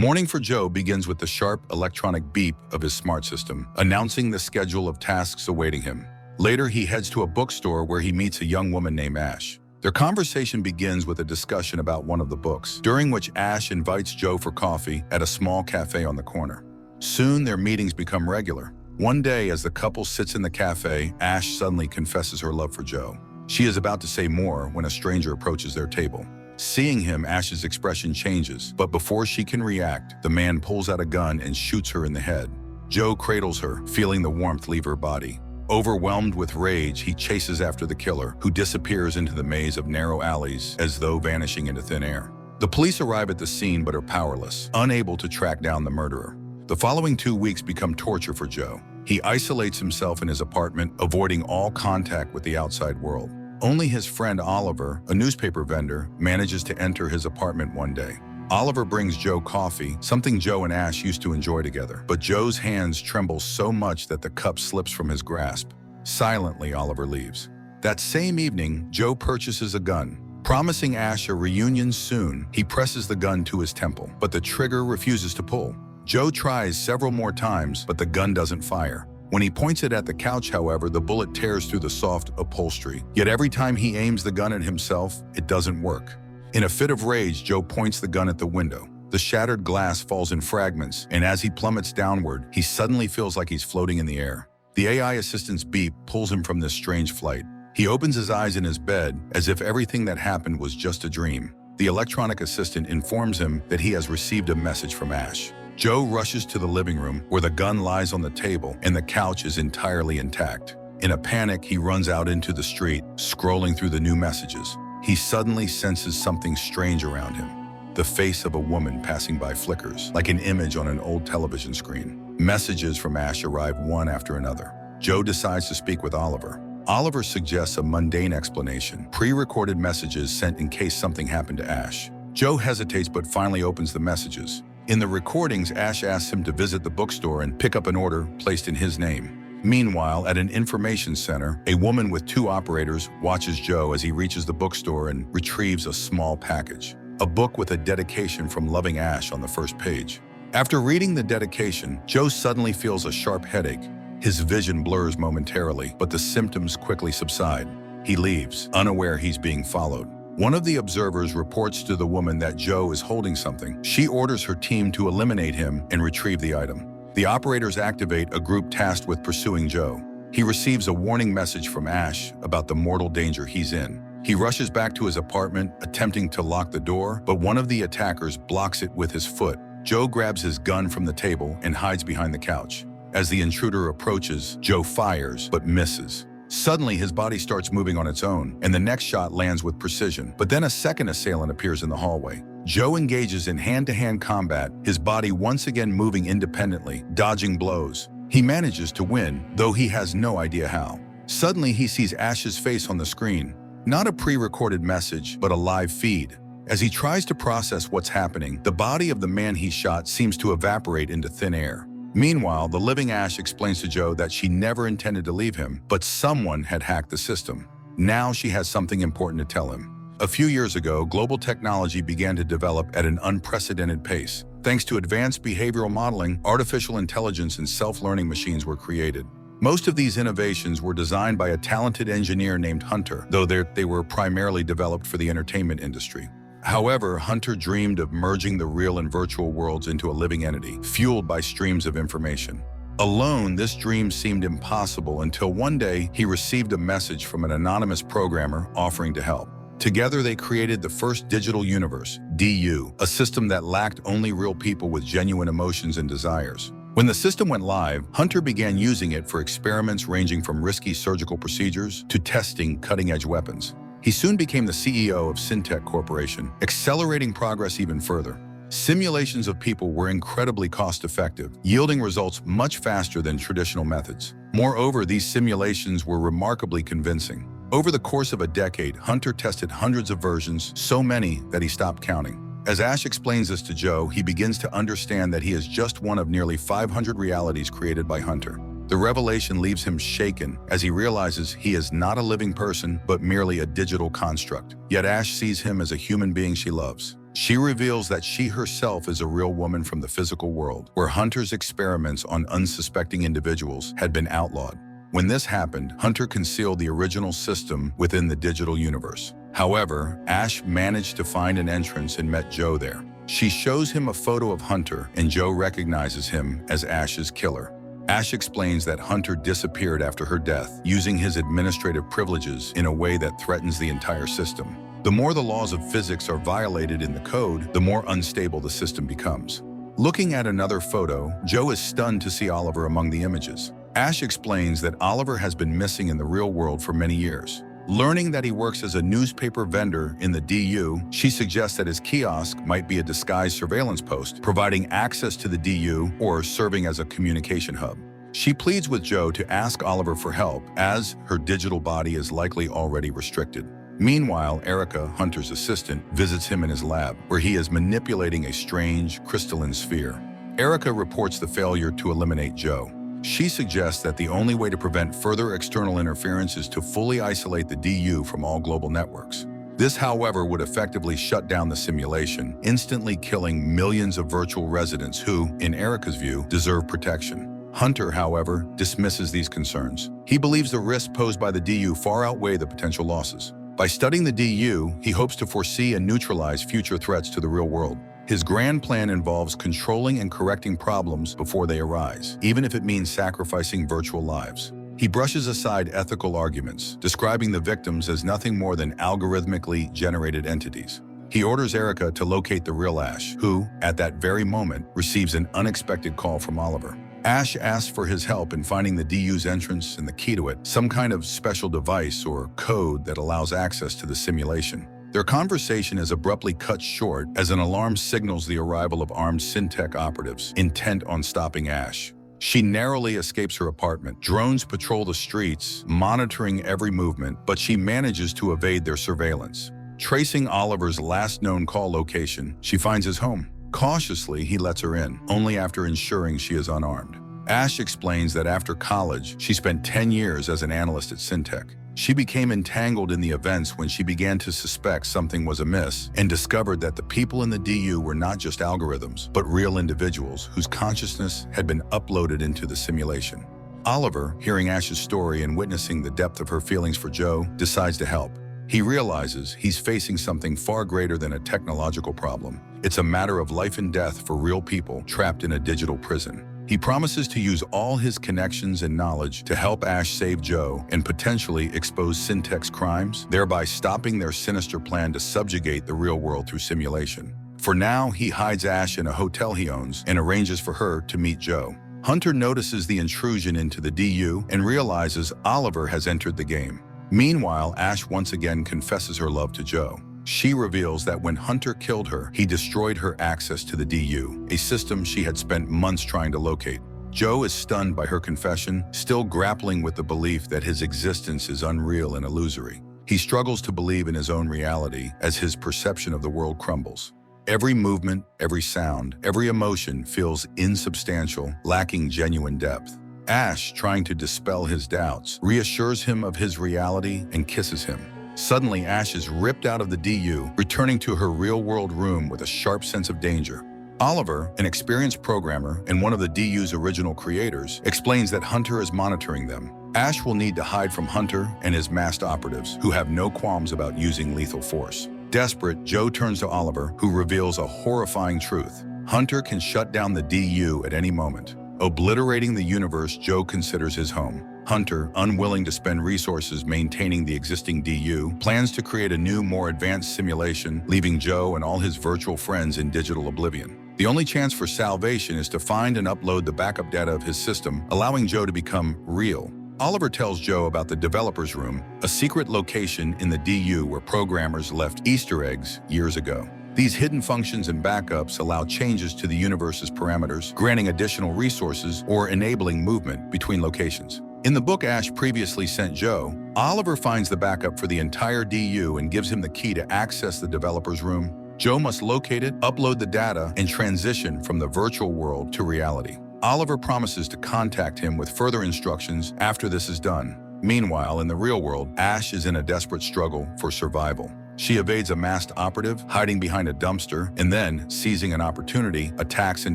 Morning for Joe begins with the sharp electronic beep of his smart system, announcing the schedule of tasks awaiting him. Later, he heads to a bookstore where he meets a young woman named Ash. Their conversation begins with a discussion about one of the books, during which Ash invites Joe for coffee at a small cafe on the corner. Soon, their meetings become regular. One day, as the couple sits in the cafe, Ash suddenly confesses her love for Joe. She is about to say more when a stranger approaches their table. Seeing him, Ash's expression changes, but before she can react, the man pulls out a gun and shoots her in the head. Joe cradles her, feeling the warmth leave her body. Overwhelmed with rage, he chases after the killer, who disappears into the maze of narrow alleys as though vanishing into thin air. The police arrive at the scene but are powerless, unable to track down the murderer. The following 2 weeks become torture for Joe. He isolates himself in his apartment, avoiding all contact with the outside world. Only his friend Oliver, a newspaper vendor, manages to enter his apartment one day. Oliver brings Joe coffee, something Joe and Ash used to enjoy together, but Joe's hands tremble so much that the cup slips from his grasp. Silently, Oliver leaves. That same evening, Joe purchases a gun. Promising Ash a reunion soon, he presses the gun to his temple, but the trigger refuses to pull. Joe tries several more times, but the gun doesn't fire. When he points it at the couch, however, the bullet tears through the soft upholstery. Yet every time he aims the gun at himself, it doesn't work. In a fit of rage, Joe points the gun at the window. The shattered glass falls in fragments, and as he plummets downward, he suddenly feels like he's floating in the air. The AI assistant's beep pulls him from this strange flight. He opens his eyes in his bed, as if everything that happened was just a dream. The electronic assistant informs him that he has received a message from Ash. Joe rushes to the living room, where the gun lies on the table and the couch is entirely intact. In a panic, he runs out into the street, scrolling through the new messages. He suddenly senses something strange around him. The face of a woman passing by flickers, like an image on an old television screen. Messages from Ash arrive one after another. Joe decides to speak with Oliver. Oliver suggests a mundane explanation, pre-recorded messages sent in case something happened to Ash. Joe hesitates but finally opens the messages. In the recordings, Ash asks him to visit the bookstore and pick up an order placed in his name. Meanwhile, at an information center, a woman with 2 operators watches Joe as he reaches the bookstore and retrieves a small package. A book with a dedication from loving Ash on the first page. After reading the dedication, Joe suddenly feels a sharp headache. His vision blurs momentarily, but the symptoms quickly subside. He leaves, unaware he's being followed. One of the observers reports to the woman that Joe is holding something. She orders her team to eliminate him and retrieve the item. The operators activate a group tasked with pursuing Joe. He receives a warning message from Ash about the mortal danger he's in. He rushes back to his apartment, attempting to lock the door, but one of the attackers blocks it with his foot. Joe grabs his gun from the table and hides behind the couch. As the intruder approaches, Joe fires, but misses. Suddenly, his body starts moving on its own, and the next shot lands with precision. But then a second assailant appears in the hallway. Joe engages in hand-to-hand combat, his body once again moving independently, dodging blows. He manages to win, though he has no idea how. Suddenly, he sees Ash's face on the screen. Not a pre-recorded message, but a live feed. As he tries to process what's happening, the body of the man he shot seems to evaporate into thin air. Meanwhile, the living Ash explains to Joe that she never intended to leave him, but someone had hacked the system. Now she has something important to tell him. A few years ago, global technology began to develop at an unprecedented pace. Thanks to advanced behavioral modeling, artificial intelligence and self-learning machines were created. Most of these innovations were designed by a talented engineer named Hunter, though they were primarily developed for the entertainment industry. However, Hunter dreamed of merging the real and virtual worlds into a living entity, fueled by streams of information. Alone, this dream seemed impossible until one day he received a message from an anonymous programmer offering to help. Together, they created the first digital universe, DU, a system that lacked only real people with genuine emotions and desires. When the system went live, Hunter began using it for experiments ranging from risky surgical procedures to testing cutting-edge weapons. He soon became the CEO of Syntech Corporation, accelerating progress even further. Simulations of people were incredibly cost-effective, yielding results much faster than traditional methods. Moreover, these simulations were remarkably convincing. Over the course of a decade, Hunter tested hundreds of versions, so many that he stopped counting. As Ash explains this to Joe, he begins to understand that he is just one of nearly 500 realities created by Hunter. The revelation leaves him shaken as he realizes he is not a living person, but merely a digital construct. Yet Ash sees him as a human being she loves. She reveals that she herself is a real woman from the physical world, where Hunter's experiments on unsuspecting individuals had been outlawed. When this happened, Hunter concealed the original system within the digital universe. However, Ash managed to find an entrance and met Joe there. She shows him a photo of Hunter, and Joe recognizes him as Ash's killer. Ash explains that Hunter disappeared after her death, using his administrative privileges in a way that threatens the entire system. The more the laws of physics are violated in the code, the more unstable the system becomes. Looking at another photo, Joe is stunned to see Oliver among the images. Ash explains that Oliver has been missing in the real world for many years. Learning that he works as a newspaper vendor in the DU, she suggests that his kiosk might be a disguised surveillance post, providing access to the DU or serving as a communication hub. She pleads with Joe to ask Oliver for help, as her digital body is likely already restricted. Meanwhile, Erica, Hunter's assistant, visits him in his lab, where he is manipulating a strange, crystalline sphere. Erica reports the failure to eliminate Joe. She suggests that the only way to prevent further external interference is to fully isolate the DU from all global networks. This, however, would effectively shut down the simulation, instantly killing millions of virtual residents who, in Erica's view, deserve protection. Hunter, however, dismisses these concerns. He believes the risks posed by the DU far outweigh the potential losses. By studying the DU, he hopes to foresee and neutralize future threats to the real world. His grand plan involves controlling and correcting problems before they arise, even if it means sacrificing virtual lives. He brushes aside ethical arguments, describing the victims as nothing more than algorithmically generated entities. He orders Erica to locate the real Ash, who, at that very moment, receives an unexpected call from Oliver. Ash asks for his help in finding the DU's entrance and the key to it, some kind of special device or code that allows access to the simulation. Their conversation is abruptly cut short as an alarm signals the arrival of armed Syntech operatives, intent on stopping Ash. She narrowly escapes her apartment. Drones patrol the streets, monitoring every movement, but she manages to evade their surveillance. Tracing Oliver's last known call location, she finds his home. Cautiously, he lets her in, only after ensuring she is unarmed. Ash explains that after college, she spent 10 years as an analyst at Syntech. She became entangled in the events when she began to suspect something was amiss and discovered that the people in the DU were not just algorithms, but real individuals whose consciousness had been uploaded into the simulation. Oliver, hearing Ash's story and witnessing the depth of her feelings for Joe, decides to help. He realizes he's facing something far greater than a technological problem. It's a matter of life and death for real people trapped in a digital prison. He promises to use all his connections and knowledge to help Ash save Joe and potentially expose Syntech's crimes, thereby stopping their sinister plan to subjugate the real world through simulation. For now, he hides Ash in a hotel he owns and arranges for her to meet Joe. Hunter notices the intrusion into the DU and realizes Oliver has entered the game. Meanwhile, Ash once again confesses her love to Joe. She reveals that when Hunter killed her, he destroyed her access to the DU, a system she had spent months trying to locate. Joe is stunned by her confession, still grappling with the belief that his existence is unreal and illusory. He struggles to believe in his own reality as his perception of the world crumbles. Every movement, every sound, every emotion feels insubstantial, lacking genuine depth. Ash, trying to dispel his doubts, reassures him of his reality and kisses him. Suddenly, Ash is ripped out of the DU, returning to her real-world room with a sharp sense of danger. Oliver, an experienced programmer and one of the DU's original creators, explains that Hunter is monitoring them. Ash will need to hide from Hunter and his masked operatives, who have no qualms about using lethal force. Desperate, Joe turns to Oliver, who reveals a horrifying truth. Hunter can shut down the DU at any moment, obliterating the universe Joe considers his home. Hunter, unwilling to spend resources maintaining the existing DU, plans to create a new, more advanced simulation, leaving Joe and all his virtual friends in digital oblivion. The only chance for salvation is to find and upload the backup data of his system, allowing Joe to become real. Oliver tells Joe about the developer's room, a secret location in the DU where programmers left Easter eggs years ago. These hidden functions and backups allow changes to the universe's parameters, granting additional resources or enabling movement between locations. In the book Ash previously sent Joe, Oliver finds the backup for the entire DU and gives him the key to access the developer's room. Joe must locate it, upload the data, and transition from the virtual world to reality. Oliver promises to contact him with further instructions after this is done. Meanwhile, in the real world, Ash is in a desperate struggle for survival. She evades a masked operative, hiding behind a dumpster, and then, seizing an opportunity, attacks and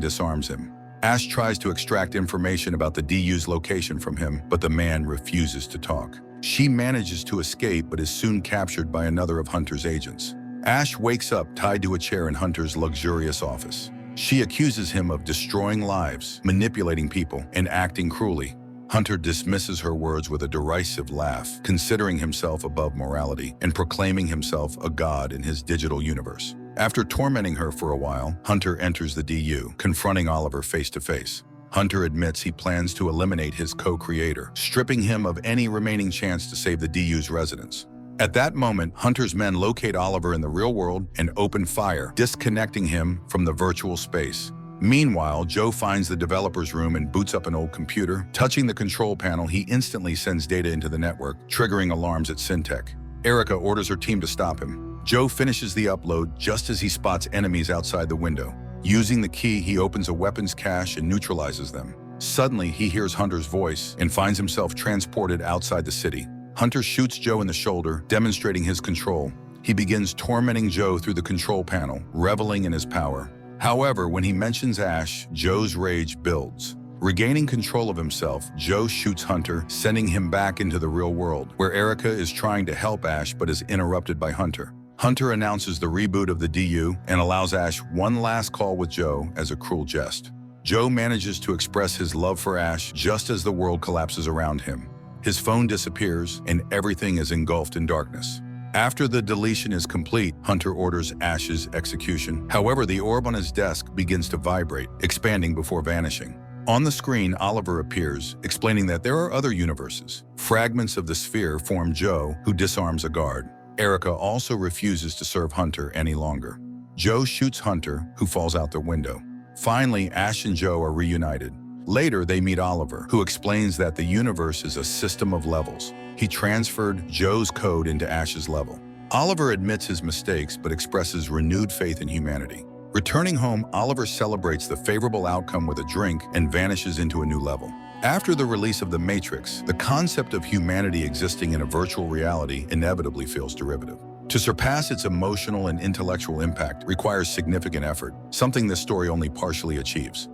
disarms him. Ash tries to extract information about the DU's location from him, but the man refuses to talk. She manages to escape but is soon captured by another of Hunter's agents. Ash wakes up tied to a chair in Hunter's luxurious office. She accuses him of destroying lives, manipulating people, and acting cruelly. Hunter dismisses her words with a derisive laugh, considering himself above morality and proclaiming himself a god in his digital universe. After tormenting her for a while, Hunter enters the DU, confronting Oliver face to face. Hunter admits he plans to eliminate his co-creator, stripping him of any remaining chance to save the DU's residents. At that moment, Hunter's men locate Oliver in the real world and open fire, disconnecting him from the virtual space. Meanwhile, Joe finds the developer's room and boots up an old computer. Touching the control panel, he instantly sends data into the network, triggering alarms at Syntech. Erica orders her team to stop him. Joe finishes the upload just as he spots enemies outside the window. Using the key, he opens a weapons cache and neutralizes them. Suddenly, he hears Hunter's voice and finds himself transported outside the city. Hunter shoots Joe in the shoulder, demonstrating his control. He begins tormenting Joe through the control panel, reveling in his power. However, when he mentions Ash, Joe's rage builds. Regaining control of himself, Joe shoots Hunter, sending him back into the real world, where Erica is trying to help Ash but is interrupted by Hunter. Hunter announces the reboot of the DU and allows Ash one last call with Joe as a cruel jest. Joe manages to express his love for Ash just as the world collapses around him. His phone disappears and everything is engulfed in darkness. After the deletion is complete, Hunter orders Ash's execution. However, the orb on his desk begins to vibrate, expanding before vanishing. On the screen, Oliver appears, explaining that there are other universes. Fragments of the sphere form Joe, who disarms a guard. Erica also refuses to serve Hunter any longer. Joe shoots Hunter, who falls out the window. Finally, Ash and Joe are reunited. Later, they meet Oliver, who explains that the universe is a system of levels. He transferred Joe's code into Ash's level. Oliver admits his mistakes but expresses renewed faith in humanity. Returning home, Oliver celebrates the favorable outcome with a drink and vanishes into a new level. After the release of The Matrix, the concept of humanity existing in a virtual reality inevitably feels derivative. To surpass its emotional and intellectual impact requires significant effort, something this story only partially achieves.